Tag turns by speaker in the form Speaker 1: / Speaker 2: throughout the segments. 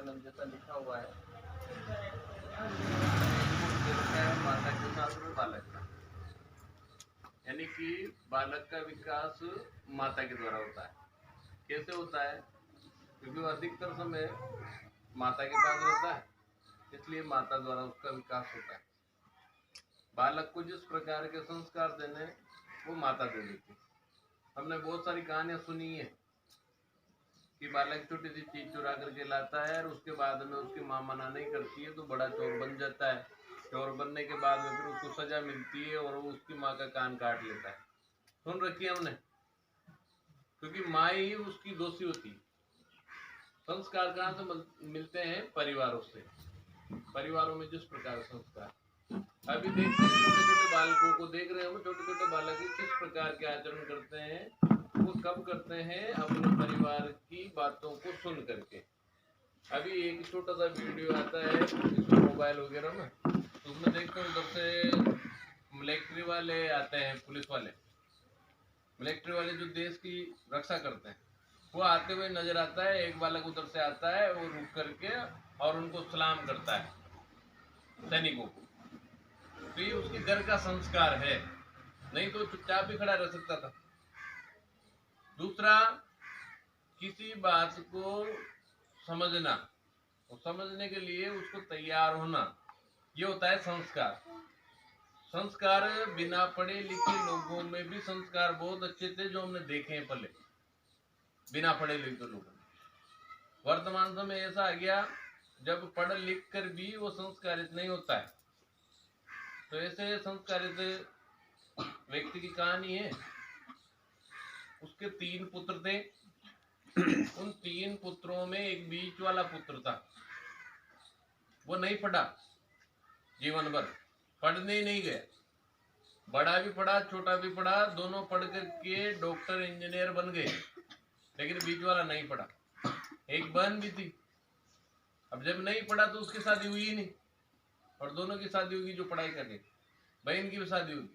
Speaker 1: विवेकानंद जैसा लिखा हुआ है, माता के साथ में बालक का, यानी कि बालक का विकास माता के द्वारा होता है। कैसे होता है? क्योंकि वो अधिकतर समय माता के पास रहता है, इसलिए माता द्वारा उसका विकास होता है। बालक को जिस प्रकार के संस्कार देने वो माता दे देती। हमने बहुत सारी कहानियां सुनी है कि बालक छोटी सी चीज चुरा करके लाता है और उसके बाद में उसकी माँ मना नहीं करती है तो बड़ा चोर बन जाता है। चोर बनने के बाद में फिर उसको सजा मिलती है और वो उसकी माँ का कान काट लेता है। सुन रखी है हमने, क्योंकि माँ ही उसकी दोषी होती है। संस्कार कहाँ से मिलते हैं? परिवारों से। परिवारों में जिस प्रकार संस्कार, अभी देखते हैं छोटे छोटे बालकों को देख रहे हो, छोटे छोटे बालक किस प्रकार के आचरण करते हैं। वो कब करते हैं? अपने परिवार की बातों को सुन करके। अभी एक छोटा सा वीडियो आता है मोबाइल वगैरह में, तो उसमें देखते हैं उधर से मिलिट्री वाले आते हैं, पुलिस वाले, मिलिट्री वाले जो देश की रक्षा करते हैं, वो आते हुए नजर आता है। एक बालक उधर से आता है, वो रुक करके और उनको सलाम करता है सैनिकों को। तो ये उसके घर का संस्कार है, नहीं तो चुपचाप भी खड़ा रह सकता था। दूसरा, किसी बात को समझना और समझने के लिए उसको तैयार होना, ये होता है संस्कार। संस्कार बिना पढ़े लिखे लोगों में भी संस्कार बहुत अच्छे थे, जो हमने देखे हैं पहले बिना पढ़े लिखे लोगों। वर्तमान समय ऐसा आ गया जब पढ़ लिख कर भी वो संस्कारित नहीं होता है। तो ऐसे संस्कारित व्यक्ति की कहानी है। उसके 3 पुत्र थे। उन 3 पुत्रों में एक बीच वाला पुत्र था, वो नहीं पढ़ा जीवन भर, पढ़ने ही नहीं गया। बड़ा भी पढ़ा, छोटा भी पढ़ा, दोनों पढ़ करके डॉक्टर इंजीनियर बन गए, लेकिन बीच वाला नहीं पढ़ा। एक बहन भी थी। अब जब नहीं पढ़ा तो उसकी शादी हुई ही नहीं, और दोनों की शादी होगी जो पढ़ाई कर रही। बहन की भी शादी हुई,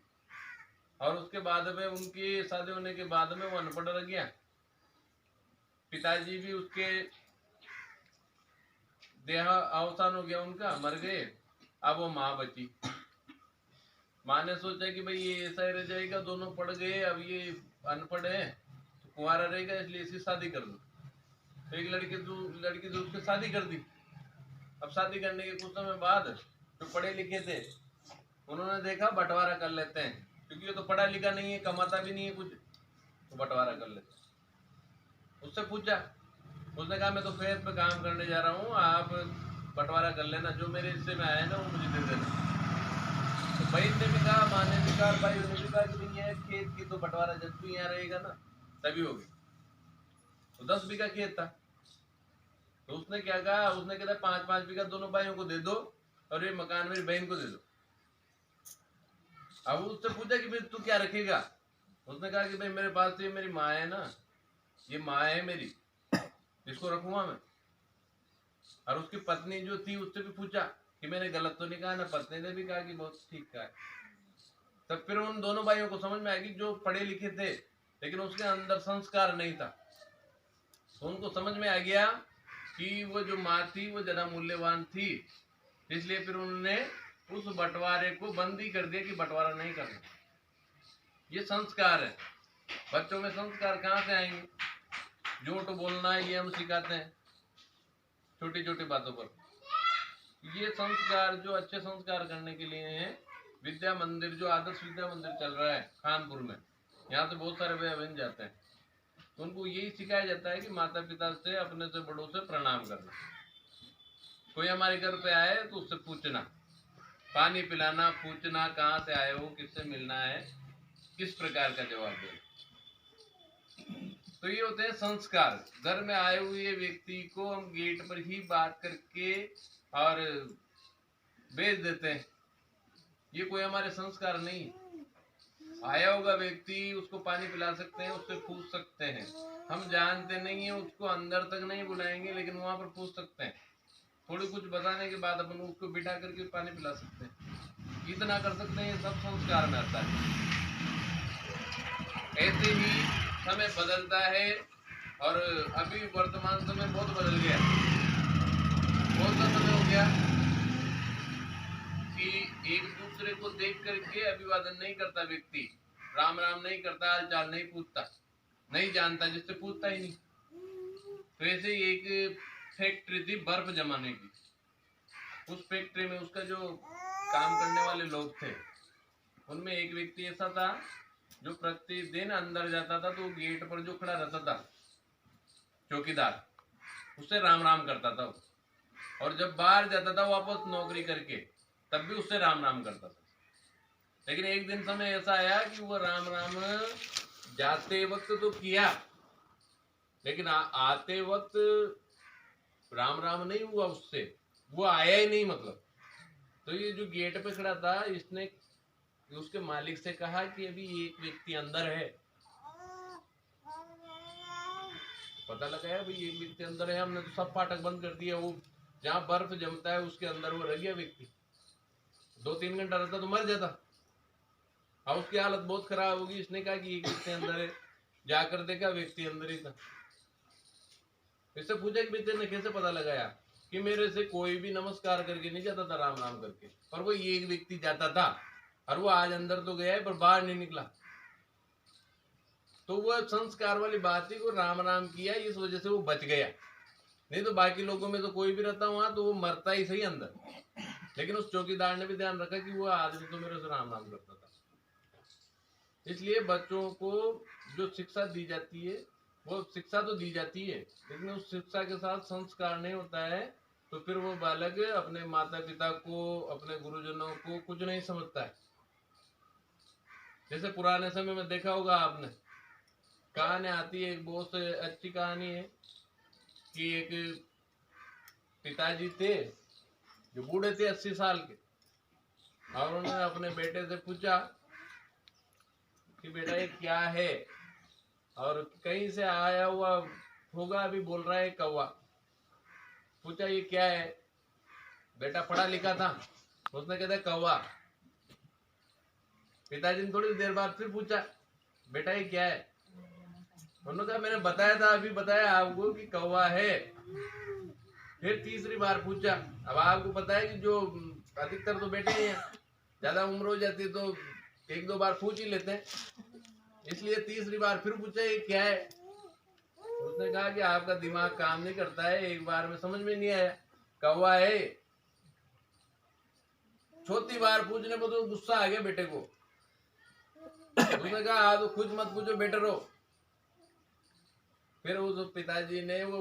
Speaker 1: और उसके बाद में उनकी शादी होने के बाद में वो अनपढ़ रह गया। पिताजी भी उसके देह अवसान हो गया, उनका मर गए। अब वो माँ बची। माँ ने सोचा कि भाई ये ऐसा ही रह जाएगा, दोनों पढ़ गए, अब ये अनपढ़ है तो कुंवारा रहेगा, इसलिए इसकी शादी कर दो। तो एक लड़की तो उसकी शादी कर दी। अब शादी करने के कुछ समय बाद जो पढ़े लिखे थे उन्होंने देखा बंटवारा कर लेते हैं, क्योंकि ये तो पढ़ा लिखा नहीं है, कमाता भी नहीं है कुछ, तो बंटवारा कर लेते हैं। उससे पूछा, उसने कहा मैं तो खेत पे काम करने जा रहा हूँ, आप बंटवारा कर लेना, जो मेरे हिस्से में आया ना वो मुझे दे देना। तो बहन ने भी कहा, माँ ने भी कहा, भाई ने भी कहा कि भैया खेत की तो बंटवारा जब भी यहाँ रहेगा ना तभी होगी। तो 10 बीघा खेत था। तो उसने क्या कहा? उसने कहा 5-5 बीघा दोनों भाइयों को दे दो और ये मकान मेरी बहन को दे दो। अब उससे पूछा कि भाई तू क्या रखेगा? उसने कहा कि भाई मेरे पास तो ये मेरी माँ है ना, ये माँ है मेरी, इसको रखूंगा मैं। और उसकी पत्नी जो थी उससे भी पूछा कि मैंने गलत तो नहीं कहा ना? पत्नी ने भी कहा कि बहुत ठीक कहा है। तब फिर उन दोनों भाइयों को समझ में आया कि जो पढ़े लिखे थे लेकिन उसके अंदर संस्कार नहीं था, तो उनको समझ में आ गया कि वो जो माँ थी वो ज्यादा मूल्यवान थी। इसलिए फिर उन्होंने उस बंटवारे को बंद ही कर दिया कि बंटवारा नहीं करना। ये संस्कार है। बच्चों में संस्कार कहाँ से आएंगे? झूठ बोलना ये हम सिखाते हैं छोटी छोटी बातों पर। ये संस्कार जो अच्छे संस्कार करने के लिए हैं, विद्या मंदिर जो आदर्श विद्या मंदिर चल रहा है कानपुर में, यहाँ से बहुत सारे भाई बहन जाते हैं, तो उनको यही सिखाया जाता है कि माता पिता से, अपने से बड़ों से प्रणाम करना। कोई हमारे घर पे आए तो उससे पूछना, पानी पिलाना, पूछना कहाँ से आए हो, किससे मिलना है, किस प्रकार का जवाब देना। तो ये होते हैं संस्कार। घर में आए हुए व्यक्ति को हम गेट पर ही बात करके और भेज देते हैं, ये कोई हमारे संस्कार नहीं। आया होगा व्यक्ति, उसको पानी पिला सकते हैं, उससे पूछ सकते हैं। हम जानते नहीं है, उसको अंदर तक नहीं बुलाएंगे, लेकिन वहां पर पूछ सकते हैं। थोड़ी कुछ बताने के बाद अपन उसको बिठा करके पानी पिला सकते हैं, इतना कर सकते हैं। ये सब संस्कार में आता है। ऐसे ही समय बदलता है, और अभी वर्तमान समय बहुत बदल गया। क्या कि एक दूसरे को देख करके अभिवादन नहीं करता व्यक्ति, राम राम नहीं करता, हाल चाल नहीं पूछता, नहीं जानता, जिससे पूछता ही नहीं। तो ऐसे ही एक फैक्ट्री थी बर्फ जमाने की। उस फैक्ट्री में उसका जो काम करने वाले लोग थे, उनमें एक व्यक्ति ऐसा था जो प्रतिदिन अंदर जाता था तो गेट पर जो खड़ा रहता था चौकीदार, उससे राम राम करता था। और जब बाहर जाता था वापस नौकरी करके, तब भी उससे राम राम करता था। लेकिन एक दिन समय ऐसा आया कि वो राम राम जाते वक्त तो किया, लेकिन आते वक्त राम राम नहीं हुआ उससे, वो आया ही नहीं मतलब। तो ये जो गेट पे खड़ा था, इसने उसके मालिक से कहा कि अभी एक व्यक्ति अंदर है। पता लगाया भाई एक व्यक्ति अंदर है, हमने तो सब फाटक बंद कर दिया। वो जहाँ बर्फ जमता है उसके अंदर वो रह गया व्यक्ति। 2-3 घंटा रहता तो मर जाता, और उसकी हालत बहुत खराब होगी। इसने कहा कि एक व्यक्ति अंदर है। जाकर देखा व्यक्ति अंदर ही था। इससे पूछा कि तेने कैसे पता लगाया? कि मेरे से कोई भी नमस्कार करके नहीं जाता था राम राम करके, पर वो एक व्यक्ति जाता था, और वो आज अंदर तो गया है पर बाहर नहीं निकला। तो वो संस्कार वाली बात थी, को राम राम किया, इस वजह से वो बच गया। नहीं तो बाकी लोगों में तो कोई भी रहता वहां तो वो मरता ही सही अंदर। लेकिन उस चौकीदार ने भी ध्यान रखा कि वो आदमी तो मेरे से राम राम करता था। इसलिए बच्चों को जो शिक्षा दी जाती है, वो शिक्षा तो दी जाती है, लेकिन उस शिक्षा के साथ संस्कार नहीं होता है, तो फिर वो बालक अपने माता पिता को, अपने गुरुजनों को कुछ नहीं समझता है। जैसे पुराने समय में देखा होगा आपने, कहानी आती है, एक बहुत अच्छी कहानी है कि एक पिताजी थे जो बूढ़े थे 80 साल के, और उन्होंने अपने बेटे से पूछा कि बेटा ये क्या है, और कहीं से आया हुआ होगा, अभी बोल रहा है कौवा। पूछा ये क्या है? बेटा पढ़ा लिखा था? उसने कहता कौवा। पिताजी ने थोड़ी देर बाद फिर पूछा बेटा ये क्या है? उन्होंने कहा मैंने बताया था, अभी बताया आपको कि कौवा है। फिर तीसरी बार पूछा। अब आपको पता है कि जो अधिकतर तो बेटे हैं, ज्यादा उम्र हो जाती है तो 1-2 बार पूछ ही लेते हैं, इसलिए तीसरी बार फिर पूछा ये क्या है? उसने कहा कि आपका दिमाग काम नहीं करता है, एक बार में समझ में नहीं आया, कौवा है। चौथी बार पूछने पर तो गुस्सा आ गया बेटे को। उसने कहा तो कुछ मत पूछो, बेटर हो। फिर उस पिताजी ने वो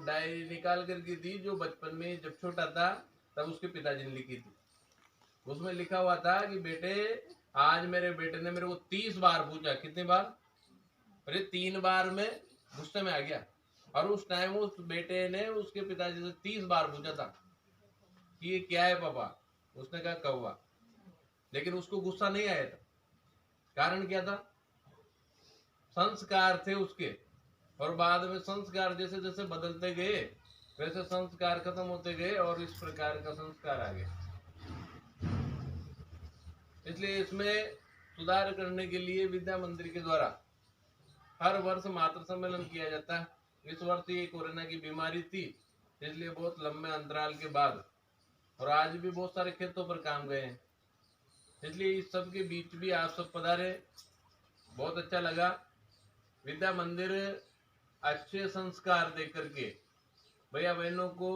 Speaker 1: डायरी निकाल करके दी, जो बचपन में जब छोटा था तब उसके पिताजी ने लिखी थी। उसमें लिखा हुआ था कि बेटे आज मेरे बेटे ने मेरे को 30 बार पूछा। कितनी बार? अरे 3 बार में गुस्से में आ गया। और उस टाइम उस बेटे ने उसके पिताजी से 30 बार पूछा था कि ये क्या है पापा? उसने कहा कौवा। लेकिन उसको गुस्सा नहीं आया था। कारण क्या था? संस्कार थे उसके, और बाद में संस्कार जैसे जैसे बदलते गए वैसे संस्कार खत्म होते गए, और इस प्रकार का संस्कार आ गया। इसलिए इसमें सुधार करने के लिए विद्या मंदिर के द्वारा हर वर्ष मातृ सम्मेलन किया जाता है। इस वर्ष ये कोरोना की बीमारी थी, इसलिए बहुत लंबे अंतराल के बाद, और आज भी बहुत सारे खेतों पर काम गए हैं, इसलिए इस सब के बीच भी आप सब पधारे, बहुत अच्छा लगा। विद्या मंदिर अच्छे संस्कार दे करके भैया बहनों को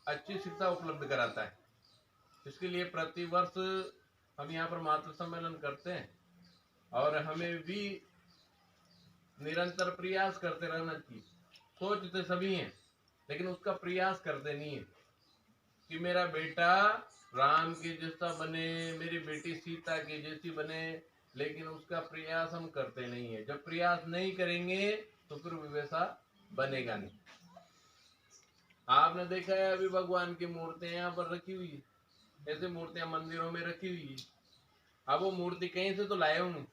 Speaker 1: अच्छी शिक्षा उपलब्ध कराता है। इसके लिए प्रति वर्ष हम यहाँ पर मातृ सम्मेलन करते हैं, और हमें भी निरंतर प्रयास करते रहना चाहिए। सोचते सभी हैं, लेकिन उसका प्रयास करते नहीं है कि मेरा बेटा राम के जैसा बने, मेरी बेटी सीता के जैसी बने, लेकिन उसका प्रयास हम करते नहीं है। जब प्रयास नहीं करेंगे तो फिर वैसा बनेगा नहीं। आपने देखा है अभी भगवान की मूर्तियां यहाँ पर रखी हुई है, ऐसे मूर्तियां मंदिरों में रखी हुई है। अब वो मूर्ति कहीं से तो लाए होंगे,